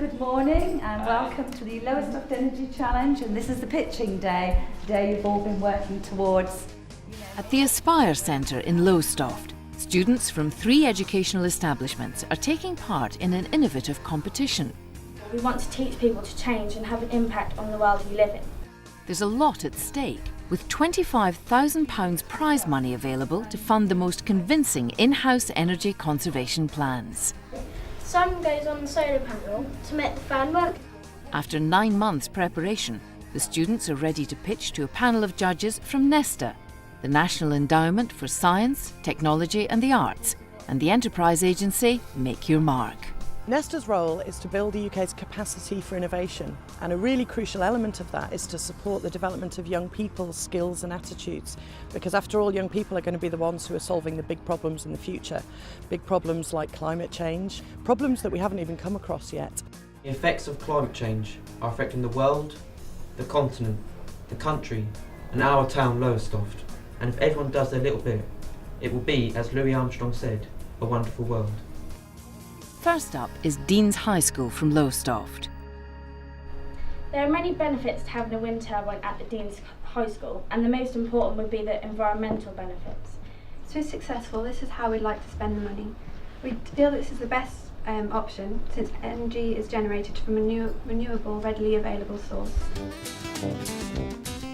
good morning and welcome to the Lowestoft Energy Challenge, and this is the pitching day, the day you've all been working towards. At the Aspire Centre in Lowestoft, students from 3 educational establishments are taking part in an innovative competition. We want to teach people to change and have an impact on the world we live in. There's a lot at stake, with £25,000 prize money available to fund the most convincing in-house energy conservation plans. Sun goes on the solar panel to make the fan work. After 9 months preparation, the students are ready to pitch to a panel of judges from Nesta, the National Endowment for Science, Technology and the Arts, and the enterprise agency Make Your Mark. Nesta's role is to build the UK's capacity for innovation, and a really crucial element of that is to support the development of young people's skills and attitudes, because after all, young people are going to be the ones who are solving the big problems in the future. Big problems like climate change, problems that we haven't even come across yet. The effects of climate change are affecting the world, the continent, the country and our town Lowestoft, and if everyone does their little bit, it will be, as Louis Armstrong said, a wonderful world. First up is Dean's High School from Lowestoft. There are many benefits to having a wind turbine at the Dean's High School, and the most important would be the environmental benefits. So successful, this is how we'd like to spend the money. We feel this is the best option since energy is generated from a renewable, readily available source.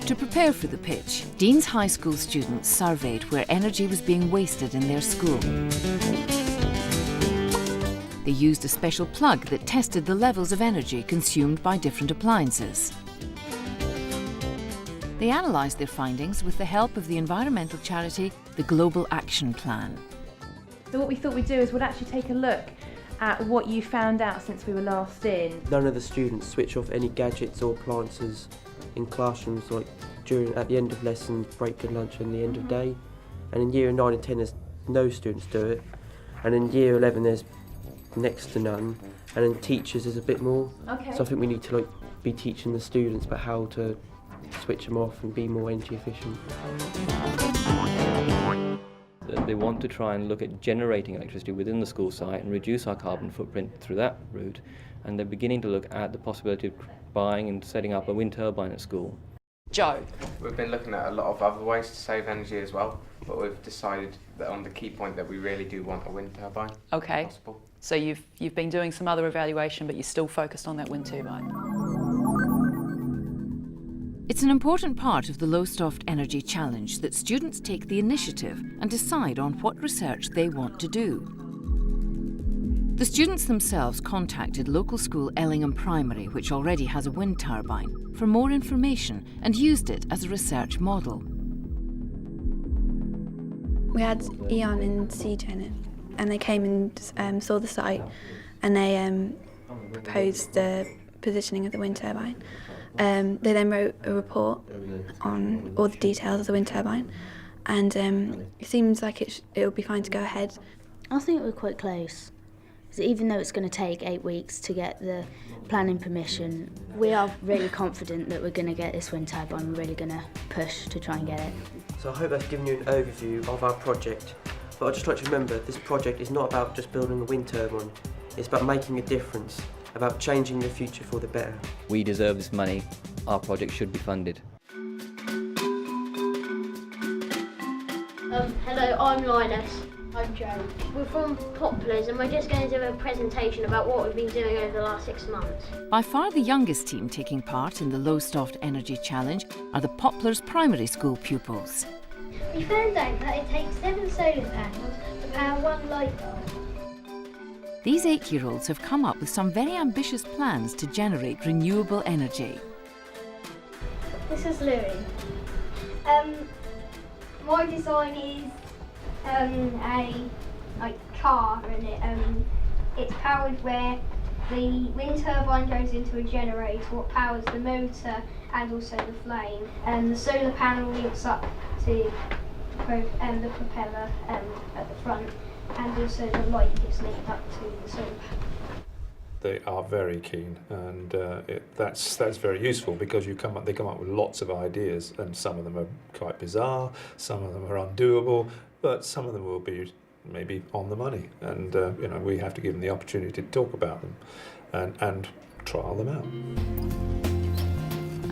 To prepare for the pitch, Dean's High School students surveyed where energy was being wasted in their school. They used a special plug that tested the levels of energy consumed by different appliances. They analysed their findings with the help of the environmental charity, the Global Action Plan. So what we thought we'd do is we'd actually take a look at what you found out since we were last in. None of the students switch off any gadgets or appliances in classrooms, like at the end of lessons, break and lunch and the end of day. And in year 9 and 10 there's no students do it. And in year 11 there's next to none, and then teachers is a bit more. Okay. So I think we need to be teaching the students about how to switch them off and be more energy efficient. They want to try and look at generating electricity within the school site and reduce our carbon footprint through that route, and they're beginning to look at the possibility of buying and setting up a wind turbine at school. Joe? We've been looking at a lot of other ways to save energy as well, but we've decided that on the key point that we really do want a wind turbine. Okay. If possible. So you've been doing some other evaluation, but you're still focused on that wind turbine. It's an important part of the Lowestoft Energy Challenge that students take the initiative and decide on what research they want to do. The students themselves contacted local school Ellingham Primary, which already has a wind turbine, for more information and used it as a research model. We had Eon and CGen, and they came and saw the site, and they proposed the positioning of the wind turbine. They then wrote a report on all the details of the wind turbine, and it seems like it will be fine to go ahead. I think we're quite close. So even though it's going to take 8 weeks to get the planning permission, we are really confident that we're going to get this wind turbine. We're really going to push to try and get it. So I hope that's given you an overview of our project. But I'd just like to remember, this project is not about just building a wind turbine. It's about making a difference, about changing the future for the better. We deserve this money. Our project should be funded. Hello, I'm Linus. I'm Joe. We're from Poplars and we're just going to do a presentation about what we've been doing over the last 6 months. By far the youngest team taking part in the Lowestoft Energy Challenge are the Poplars Primary School pupils. We found out that it takes 7 solar panels to power 1 light bulb. These 8-year-olds have come up with some very ambitious plans to generate renewable energy. This is Louis. My design is a car, and it's powered where the wind turbine goes into a generator what powers the motor and also the flame, and the solar panel links up to the propeller at the front, and also the light gets linked up to the solar panel. They are very keen, and that's very useful because they come up with lots of ideas, and some of them are quite bizarre, some of them are undoable, but some of them will be maybe on the money, and we have to give them the opportunity to talk about them. and trial them out.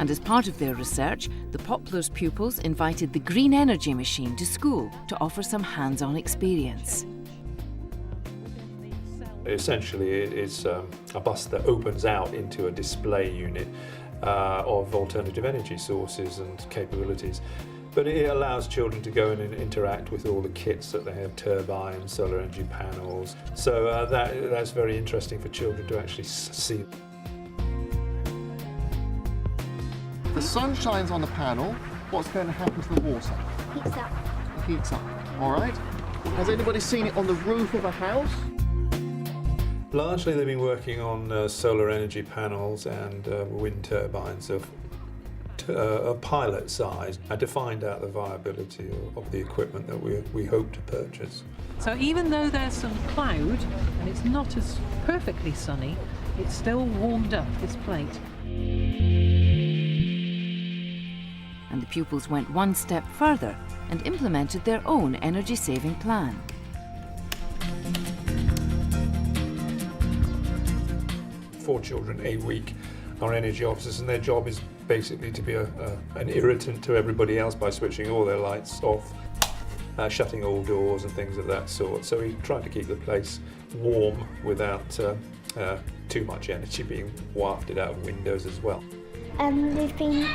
And as part of their research, the Poplars pupils invited the green energy machine to school to offer some hands-on experience. Essentially, it's a bus that opens out into a display unit of alternative energy sources and capabilities. But it allows children to go in and interact with all the kits that they have, turbines, solar energy panels. So that's very interesting for children to actually see. The sun shines on the panel. What's going to happen to the water? Heats up. It heats up. All right. Has anybody seen it on the roof of a house? Largely they've been working on solar energy panels and wind turbines of pilot size, and to find out the viability of the equipment that we hope to purchase. So even though there's some cloud and it's not as perfectly sunny, it's still warmed up this plate. And the pupils went one step further and implemented their own energy-saving plan. Four children a week are energy officers, and their job is basically to be an irritant to everybody else by switching all their lights off, shutting all doors and things of that sort. So we try to keep the place warm without too much energy being wafted out of windows as well. We've been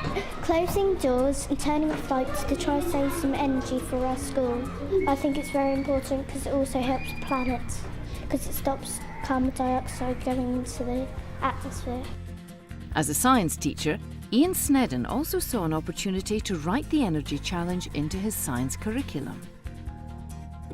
closing doors and turning off lights to try to save some energy for our school. I think it's very important because it also helps the planet, because it stops carbon dioxide going into the atmosphere. As a science teacher, Ian Snedden also saw an opportunity to write the energy challenge into his science curriculum.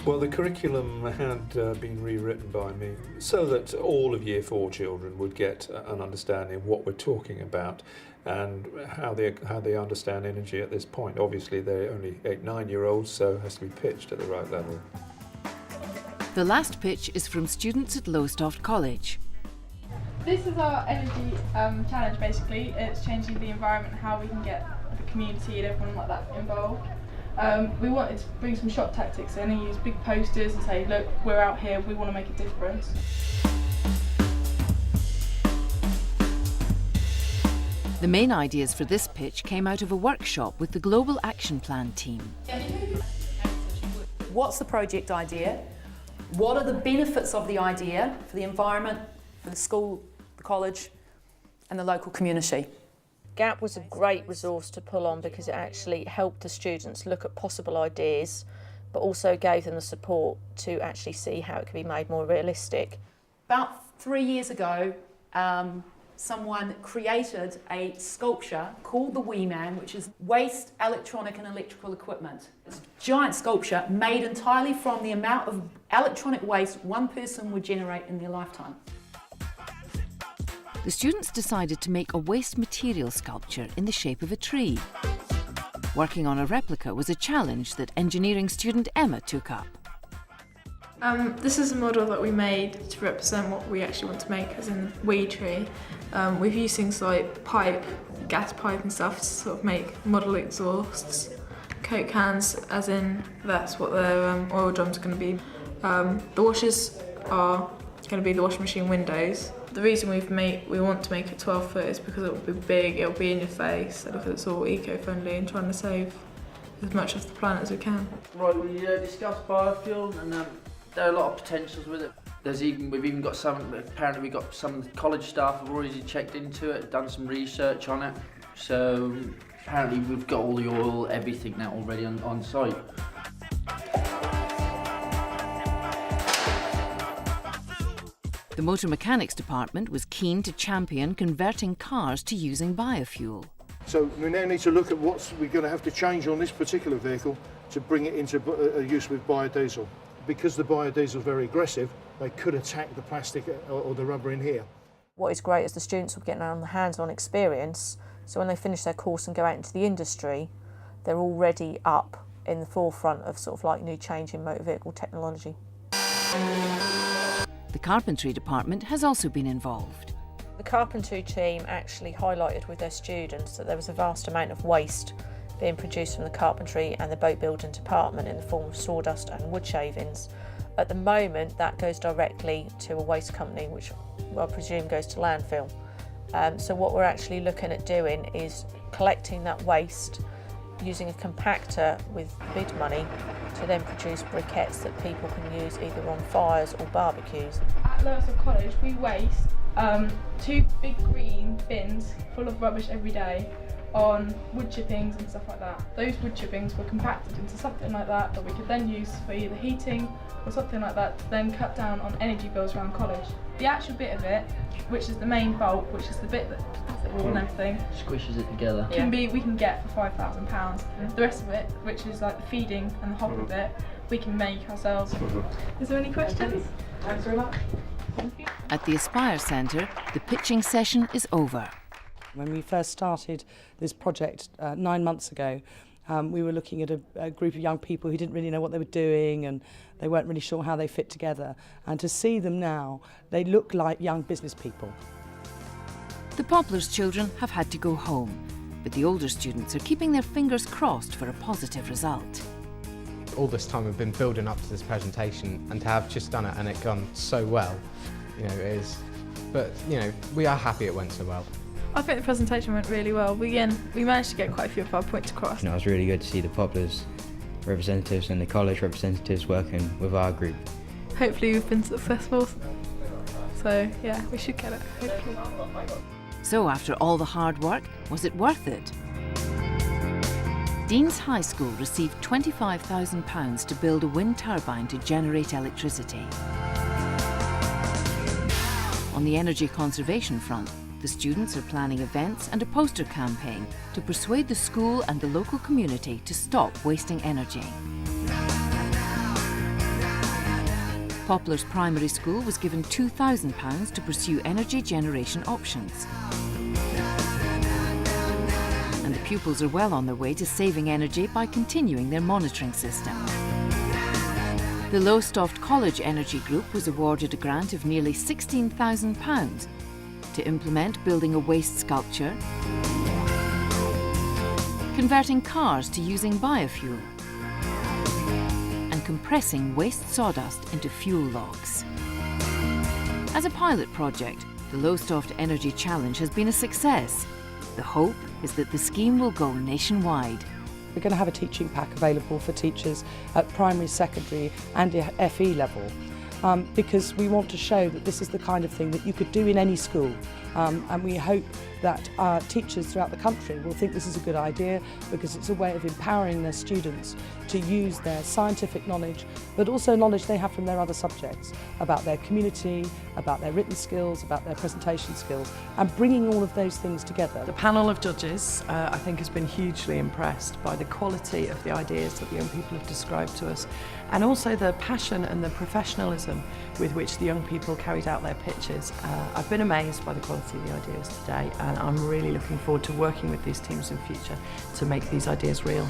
Well, the curriculum had been rewritten by me so that all of Year 4 children would get an understanding of what we're talking about and how they understand energy at this point. Obviously, they're only 8-9-year-olds, so it has to be pitched at the right level. The last pitch is from students at Lowestoft College. This is our energy challenge, basically. It's changing the environment, how we can get the community and everyone like that involved. We wanted to bring some shop tactics in and use big posters and say, look, we're out here, we want to make a difference. The main ideas for this pitch came out of a workshop with the Global Action Plan team. What's the project idea? What are the benefits of the idea for the environment, for the school, the college and the local community? GAP was a great resource to pull on because it actually helped the students look at possible ideas, but also gave them the support to actually see how it could be made more realistic. About 3 years ago, someone created a sculpture called the Wee Man, which is waste electronic and electrical equipment. It's a giant sculpture made entirely from the amount of electronic waste one person would generate in their lifetime. The students decided to make a waste material sculpture in the shape of a tree. Working on a replica was a challenge that engineering student Emma took up. This is a model that we made to represent what we actually want to make, as in wee tree. We've used things like pipe, gas pipe and stuff to sort of make model exhausts. Coke cans, as in that's what the oil drums are going to be. The washers are going to be the washing machine windows. The reason we want to make it 12 foot is because it will be big, it will be in your face, and because it's all eco-friendly and trying to save as much of the planet as we can. Right, we discussed biofuel, and there are a lot of potentials with it. We've even got apparently we've got some college staff have already checked into it, done some research on it. So apparently we've got all the oil, everything now already on site. The motor mechanics department was keen to champion converting cars to using biofuel. So we now need to look at what we're going to have to change on this particular vehicle to bring it into use with biodiesel. Because the biodiesel is very aggressive, they could attack the plastic or the rubber in here. What is great is the students will get on the hands-on experience, so when they finish their course and go out into the industry, they're already up in the forefront of sort of like new change in motor vehicle technology. The carpentry department has also been involved. The carpentry team actually highlighted with their students that there was a vast amount of waste being produced from the carpentry and the boat building department in the form of sawdust and wood shavings, At the moment, that goes directly to a waste company, which I presume goes to landfill. So what we're actually looking at doing is collecting that waste using a compactor with bid money to then produce briquettes that people can use either on fires or barbecues. At Lowestoft College we waste 2 big green bins full of rubbish every day on wood chippings and stuff like that. Those wood chippings were compacted into something like that we could then use for either heating or something like that to then cut down on energy bills around college. The actual bit of it, which is the main bulk, which is the bit that has it all and everything, squishes it together, we can get for £5,000. The rest of it, which is like the feeding and the hopper bit, we can make ourselves. Is there any questions? Thanks very much. Thank you. At the Aspire Centre, the pitching session is over. When we first started this project 9 months ago, we were looking at a group of young people who didn't really know what they were doing and they weren't really sure how they fit together. And to see them now, they look like young business people. The Poplars children have had to go home, but the older students are keeping their fingers crossed for a positive result. All this time we've been building up to this presentation, and to have just done it and it gone so well, we are happy it went so well. I think the presentation went really well. We managed to get quite a few of our points across. It was really good to see the Poplars representatives and the college representatives working with our group. Hopefully we've been successful. So yeah, we should get it, hopefully. So after all the hard work, was it worth it? Dean's High School received £25,000 to build a wind turbine to generate electricity. On the energy conservation front, the students are planning events and a poster campaign to persuade the school and the local community to stop wasting energy. Poplars Primary School was given £2,000 to pursue energy generation options. And the pupils are well on their way to saving energy by continuing their monitoring system. The Lowestoft College Energy Group was awarded a grant of nearly £16,000 to implement building a waste sculpture, converting cars to using biofuel, and compressing waste sawdust into fuel logs. As a pilot project, the Lowestoft Energy Challenge has been a success. The hope is that the scheme will go nationwide. We're going to have a teaching pack available for teachers at primary, secondary and FE level. Because we want to show that this is the kind of thing that you could do in any school. And we hope that our teachers throughout the country will think this is a good idea, because it's a way of empowering their students to use their scientific knowledge, but also knowledge they have from their other subjects about their community, about their written skills, about their presentation skills, and bringing all of those things together. The panel of judges, I think, has been hugely impressed by the quality of the ideas that the young people have described to us, and also the passion and the professionalism with which the young people carried out their pitches. I've been amazed by the quality of the ideas today, and I'm really looking forward to working with these teams in future to make these ideas real.